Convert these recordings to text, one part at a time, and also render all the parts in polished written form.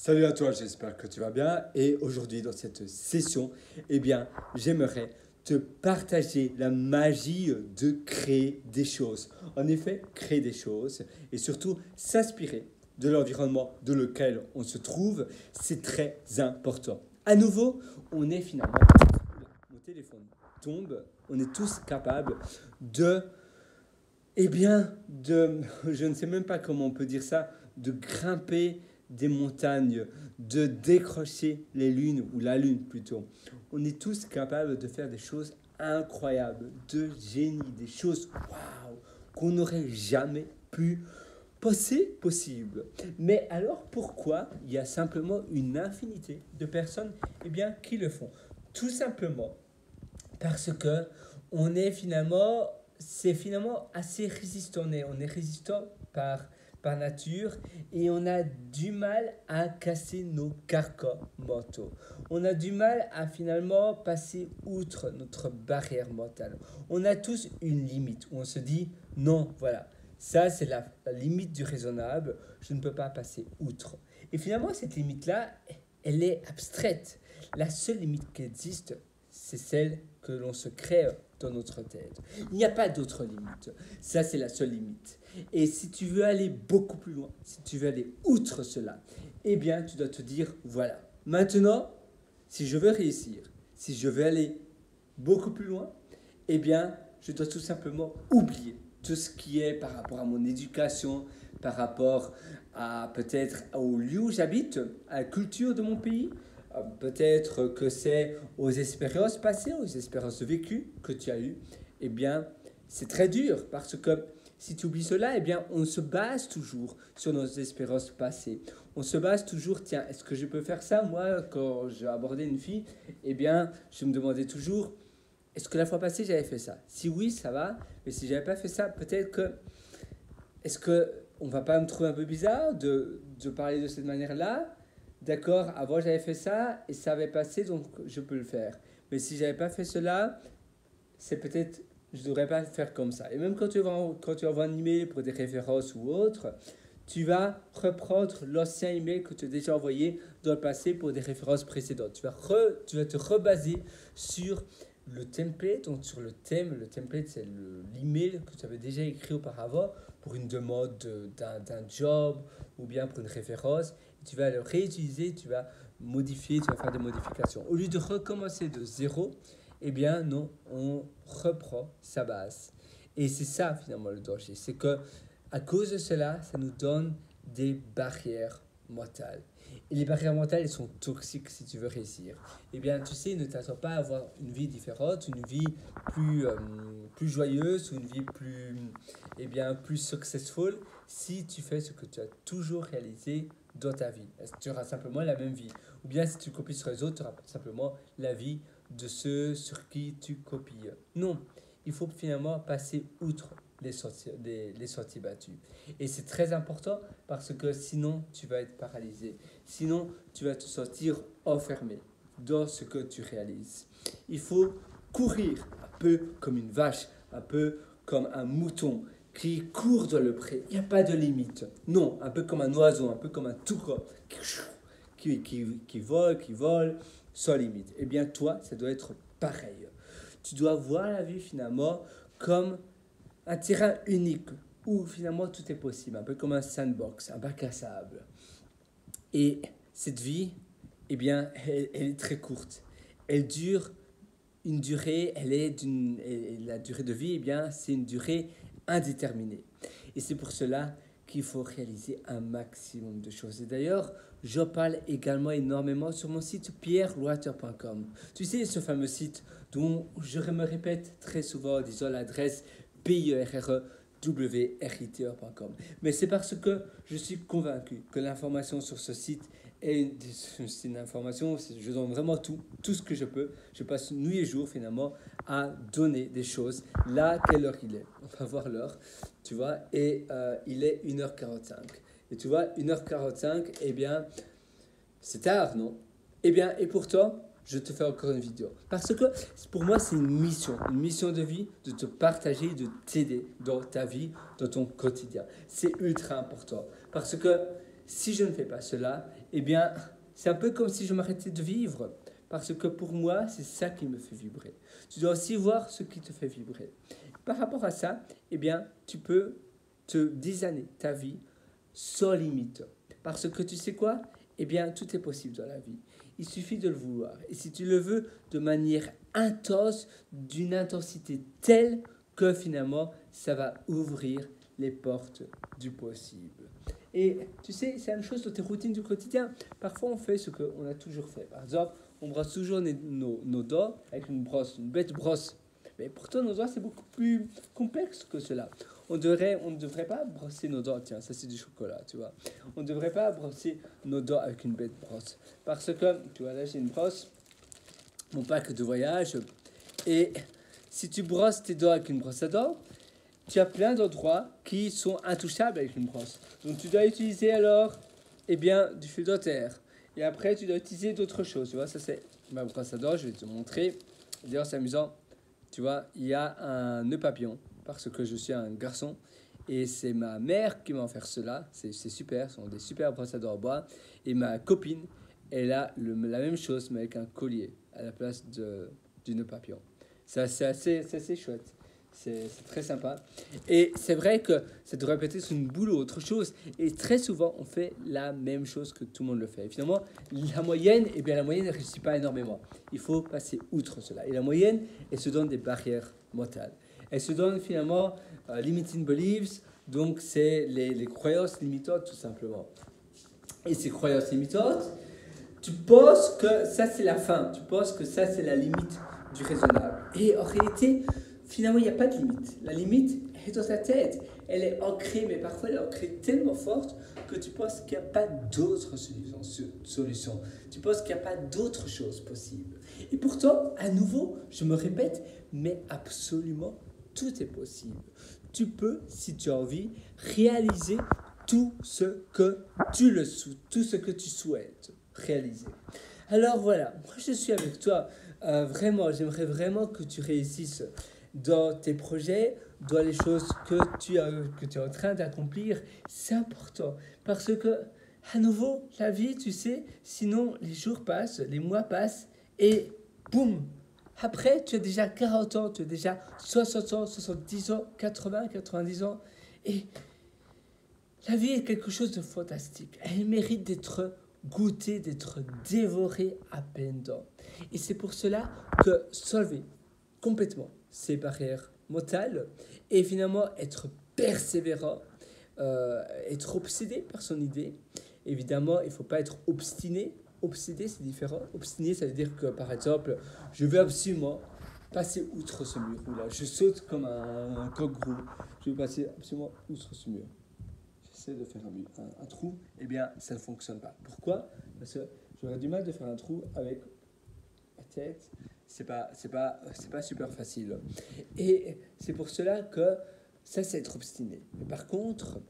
Salut à toi, j'espère que tu vas bien. Et aujourd'hui, dans cette session, j'aimerais te partager la magie de créer des choses. En effet, créer des choses et surtout s'inspirer de l'environnement dans lequel on se trouve, c'est très important. À nouveau, on est finalement... Mon téléphone tombe, on est tous capables de je ne sais même pas comment on peut dire ça, de grimper des montagnes, de décrocher les lunes, ou la lune plutôt. On est tous capables de faire des choses incroyables, de génie, des choses waouh, qu'on n'aurait jamais pu penser possible. Mais alors pourquoi il y a simplement une infinité de personnes qui le font? Tout simplement parce que on est finalement, c'est finalement assez résistant. On est résistant par nature et on a du mal à casser nos carcans mentaux. On a du mal à finalement passer outre notre barrière mentale. On a tous une limite où on se dit non, voilà, ça c'est la limite du raisonnable, je ne peux pas passer outre. Et finalement, cette limite-là, elle est abstraite. La seule limite qui existe, c'est celle que l'on se crée dans notre tête. Il n'y a pas d'autre limite. Ça, c'est la seule limite. Et si tu veux aller beaucoup plus loin, si tu veux aller outre cela, tu dois te dire, voilà, maintenant, si je veux réussir, si je veux aller beaucoup plus loin, je dois tout simplement oublier tout ce qui est par rapport à mon éducation, par rapport à peut-être au lieu où j'habite, à la culture de mon pays. Peut-être que c'est aux expériences passées, aux expériences vécues que tu as eues. C'est très dur parce que si tu oublies cela, on se base toujours sur nos expériences passées. On se base toujours, tiens, est-ce que je peux faire ça? Moi, quand j'ai abordé une fille, je me demandais toujours, est-ce que la fois passée, j'avais fait ça? Si oui, ça va. Mais si j'avais pas fait ça, peut-être que... Est-ce que on va pas me trouver un peu bizarre de parler de cette manière-là? D'accord, avant j'avais fait ça et ça avait passé, donc je peux le faire. Mais si j'avais pas fait cela, c'est peut-être, je devrais pas le faire comme ça. Et même quand tu envoies un email pour des références ou autre, tu vas reprendre l'ancien email que tu as déjà envoyé dans le passé pour des références précédentes. Tu vas te rebaser sur le template, donc sur le thème. Le template, c'est l'email que tu avais déjà écrit auparavant pour une demande d'un job ou bien pour une référence. Tu vas le réutiliser, tu vas modifier, tu vas faire des modifications. Au lieu de recommencer de zéro, non, on reprend sa base. Et c'est ça finalement le danger, c'est que à cause de cela, ça nous donne des barrières mentales. Et les barrières mentales, elles sont toxiques si tu veux réussir. Tu sais, ne t'attends pas à avoir une vie différente, une vie plus joyeuse ou une vie plus successful si tu fais ce que tu as toujours réalisé dans ta vie. Tu auras simplement la même vie. Ou bien si tu copies sur les autres, tu auras simplement la vie de ceux sur qui tu copies. Non, il faut finalement passer outre les sentiers battus. Et c'est très important parce que sinon, tu vas être paralysé. Sinon, tu vas te sentir enfermé dans ce que tu réalises. Il faut courir un peu comme une vache, un peu comme un mouton qui court dans le pré. Il n'y a pas de limite. Non, un peu comme un oiseau, un peu comme un toucan qui vole sans limite. Toi, ça doit être pareil. Tu dois voir la vie finalement comme un terrain unique où finalement tout est possible, un peu comme un sandbox, un bac à sable. Et cette vie, elle est très courte. Elle dure une durée, la durée de vie, c'est une durée indéterminée. Et c'est pour cela qu'il faut réaliser un maximum de choses. Et d'ailleurs, j'en parle également énormément sur mon site pierrewater.com. Tu sais, ce fameux site dont je me répète très souvent en disant l'adresse pierrewriter.com. Mais c'est parce que je suis convaincu que l'information sur ce site est une information, je donne vraiment tout ce que je peux. Je passe nuit et jour finalement à donner des choses. Là, quelle heure il est? On va voir l'heure, tu vois, et il est 1h45. Et tu vois, 1h45, c'est tard, non? Et pourtant, je te fais encore une vidéo. Parce que pour moi, c'est une mission de vie de te partager, de t'aider dans ta vie, dans ton quotidien. C'est ultra important. Parce que si je ne fais pas cela, eh bien, c'est un peu comme si je m'arrêtais de vivre. Parce que pour moi, c'est ça qui me fait vibrer. Tu dois aussi voir ce qui te fait vibrer. Par rapport à ça, eh bien, tu peux te designer ta vie sans limite. Parce que tu sais quoi? Eh bien, tout est possible dans la vie. Il suffit de le vouloir. Et si tu le veux de manière intense, d'une intensité telle que finalement, ça va ouvrir les portes du possible. Et tu sais, c'est la même chose dans tes routines du quotidien. Parfois, on fait ce qu'on a toujours fait. Par exemple, on brosse toujours nos dents avec une brosse, une bête brosse. Mais pourtant, nos doigts, c'est beaucoup plus complexe que cela. On ne devrait pas brosser nos dents. Tiens, ça, c'est du chocolat, tu vois. On ne devrait pas brosser nos dents avec une bête brosse. Parce que, tu vois, là, j'ai une brosse, mon pack de voyage. Et si tu brosses tes dents avec une brosse à dents, tu as plein d'endroits qui sont intouchables avec une brosse. Donc, tu dois utiliser alors, eh bien, du fil dentaire. Et après, tu dois utiliser d'autres choses. Tu vois, ça, c'est ma brosse à dents. Je vais te montrer. D'ailleurs, c'est amusant. Tu vois, il y a un nœud papillon, parce que je suis un garçon, et c'est ma mère qui m'a offert cela. C'est super, ce sont des super brosses à dents en bois. Et ma copine, elle a la même chose, mais avec un collier à la place du nœud papillon. C'est assez chouette. C'est très sympa. Et c'est vrai que ça devrait peut-être être une boule ou autre chose. Et très souvent, on fait la même chose que tout le monde le fait. Et finalement, la moyenne, eh bien, la moyenne ne réussit pas énormément. Il faut passer outre cela. Et la moyenne, elle se donne des barrières mentales. Elle se donne finalement limiting beliefs. Donc, c'est les croyances limitantes, tout simplement. Et ces croyances limitantes, tu penses que ça, c'est la fin. Tu penses que ça, c'est la limite du raisonnable. Et en réalité, finalement, il n'y a pas de limite. La limite est dans ta tête. Elle est ancrée, mais parfois elle est ancrée tellement forte que tu penses qu'il n'y a pas d'autres solutions. Tu penses qu'il n'y a pas d'autres choses possibles. Et pourtant, à nouveau, je me répète, mais absolument tout est possible. Tu peux, si tu as envie, réaliser tout ce que tout ce que tu souhaites réaliser. Alors voilà, moi je suis avec toi. Vraiment, j'aimerais vraiment que tu réussisses dans tes projets, dans les choses que tu es en train d'accomplir. C'est important parce que, à nouveau, la vie, tu sais, sinon les jours passent, les mois passent et boum! Après, tu as déjà 40 ans, tu as déjà 60 ans, 70 ans, 80, 90 ans. Et la vie est quelque chose de fantastique. Elle mérite d'être goûtée, d'être dévorée à pleines dents. Et c'est pour cela que solver complètement ces barrières mentales et finalement être persévérant, être obsédé par son idée. Évidemment, il ne faut pas être obstiné. Obsédé, c'est différent. Obstiné, ça veut dire que, par exemple, je veux absolument passer outre ce mur-là. Je saute comme un coq-gros. Je veux passer absolument outre ce mur. J'essaie de faire un trou. Eh bien, ça ne fonctionne pas. Pourquoi? Parce que j'aurais du mal de faire un trou avec la tête. C'est pas super facile. Et c'est pour cela que ça, c'est être obstiné. Mais par contre,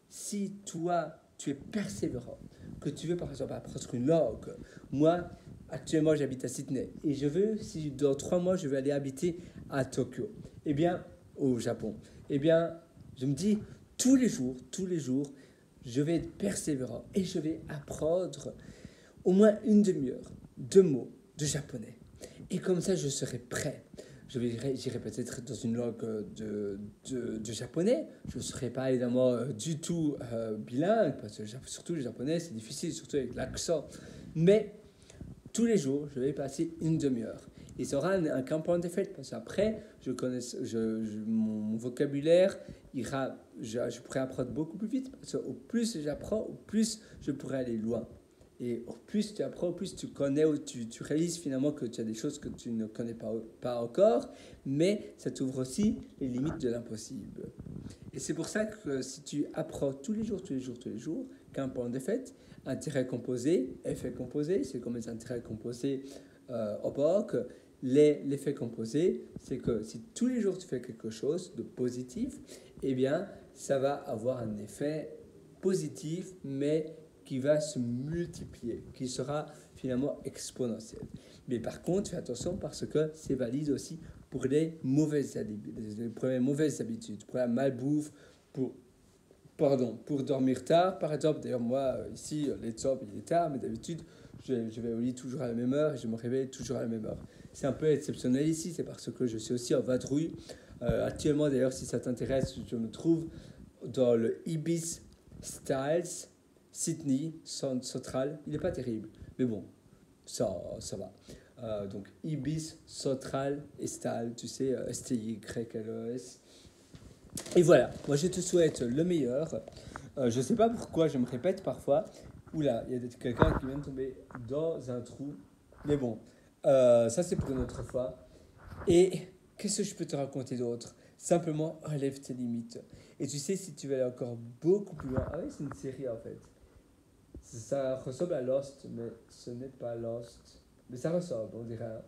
si toi, tu es persévérant, que tu veux par exemple apprendre une langue, moi, actuellement, j'habite à Sydney, et je veux, si dans 3 mois, je vais aller habiter à Tokyo, eh bien, au Japon, eh bien, je me dis, tous les jours, je vais être persévérant, et je vais apprendre au moins une demi-heure de mots de japonais. Et comme ça, je serai prêt. J'irai peut-être dans une langue de japonais. Je ne serai pas évidemment du tout bilingue, parce que surtout le japonais, c'est difficile, surtout avec l'accent. Mais tous les jours, je vais passer une demi-heure. Et ça aura un point d'effet, parce qu'après, mon vocabulaire ira, je pourrai apprendre beaucoup plus vite, parce qu'au plus j'apprends, au plus je pourrai aller loin. Et au plus tu apprends, au plus tu connais, ou tu réalises finalement que tu as des choses que tu ne connais pas encore, mais ça t'ouvre aussi les limites de l'impossible. Et c'est pour ça que si tu apprends tous les jours, qu'un point de fait, intérêt composé, effet composé, c'est comme les intérêts composés au bac. L'effet composé, c'est que si tous les jours tu fais quelque chose de positif, eh bien ça va avoir un effet positif, mais qui va se multiplier, qui sera finalement exponentiel. Mais par contre, fais attention parce que c'est valide aussi pour les mauvaises habitudes, pour la malbouffe, pour pardon, pour dormir tard, par exemple. D'ailleurs, moi, ici, les jobs, il est tard, mais d'habitude, je vais au lit toujours à la même heure et je me réveille toujours à la même heure. C'est un peu exceptionnel ici, c'est parce que je suis aussi en vadrouille. Actuellement, d'ailleurs, si ça t'intéresse, je me trouve dans le Ibis Styles Sydney Central. Il n'est pas terrible, mais bon, ça va. Donc Ibis Central et Style, tu sais, STYLES. Et voilà, moi je te souhaite le meilleur. Je ne sais pas pourquoi je me répète parfois. Oula, il y a quelqu'un qui vient de tomber dans un trou. Mais bon, ça c'est pour une autre fois. Et qu'est-ce que je peux te raconter d'autre? Simplement, relève tes limites. Et tu sais, si tu veux aller encore beaucoup plus loin. Ah oui, c'est une série en fait. Ça ressemble à Lost, mais ce n'est pas Lost. Mais ça ressemble, on dirait.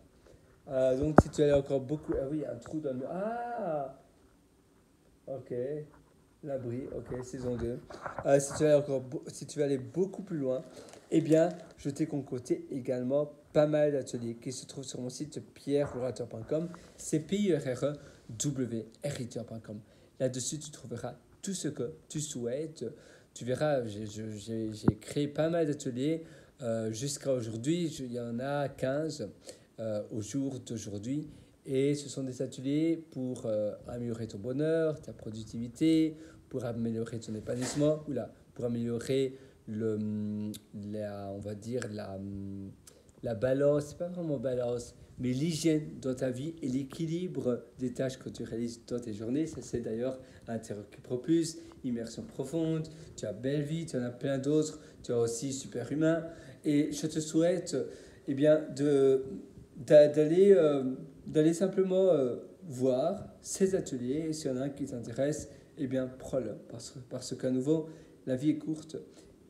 Donc si tu veux aller encore beaucoup. Ah oui, un trou dans le mur. Ah, ok. L'abri, ok, saison 2. Si tu veux aller si tu veux aller beaucoup plus loin, eh bien, je t'ai concocté également pas mal d'ateliers qui se trouvent sur mon site pierrelorateur.com. C'est pierrewriteur.com. Là-dessus, tu trouveras tout ce que tu souhaites. Tu verras, j'ai créé pas mal d'ateliers. Jusqu'à aujourd'hui, il y en a 15 au jour d'aujourd'hui. Et ce sont des ateliers pour améliorer ton bonheur, ta productivité, pour améliorer ton épanouissement, ou là, pour améliorer on va dire la balance, c'est pas vraiment balance, mais l'hygiène dans ta vie et l'équilibre des tâches que tu réalises dans tes journées. Ça, c'est d'ailleurs Intérieur qui propulse, Immersion profonde, tu as Belle Vie, tu en as plein d'autres, tu as aussi Super Humain. Et je te souhaite eh bien, d'aller simplement voir ces ateliers. Et s'il y en a un qui t'intéresse, eh bien, prends-le. Parce qu'à nouveau, la vie est courte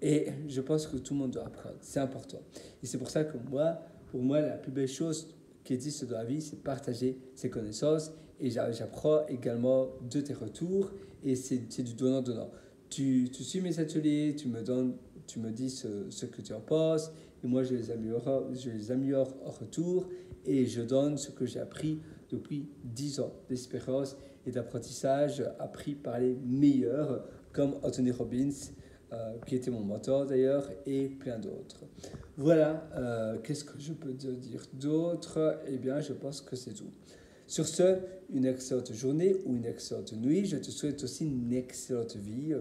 et je pense que tout le monde doit apprendre. C'est important. Et c'est pour ça que pour moi, la plus belle chose qui existe dans la vie, c'est partager ses connaissances. Et j'apprends également de tes retours. Et c'est du donnant-donnant. Tu suis mes ateliers, tu me dis ce que tu en penses. Et moi, je les améliore en retour. Et je donne ce que j'ai appris depuis 10 ans d'expérience et d'apprentissage appris par les meilleurs, comme Anthony Robbins, qui était mon mentor d'ailleurs, et plein d'autres. Voilà, qu'est-ce que je peux te dire d'autre? Eh bien, je pense que c'est tout. Sur ce, une excellente journée ou une excellente nuit. Je te souhaite aussi une excellente vie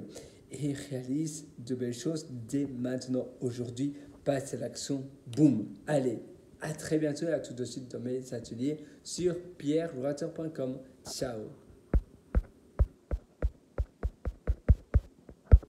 et réalise de belles choses dès maintenant, aujourd'hui. Passe à l'action, boum. Allez, à très bientôt et à tout de suite dans mes ateliers sur pierrelorateur.com. Ciao.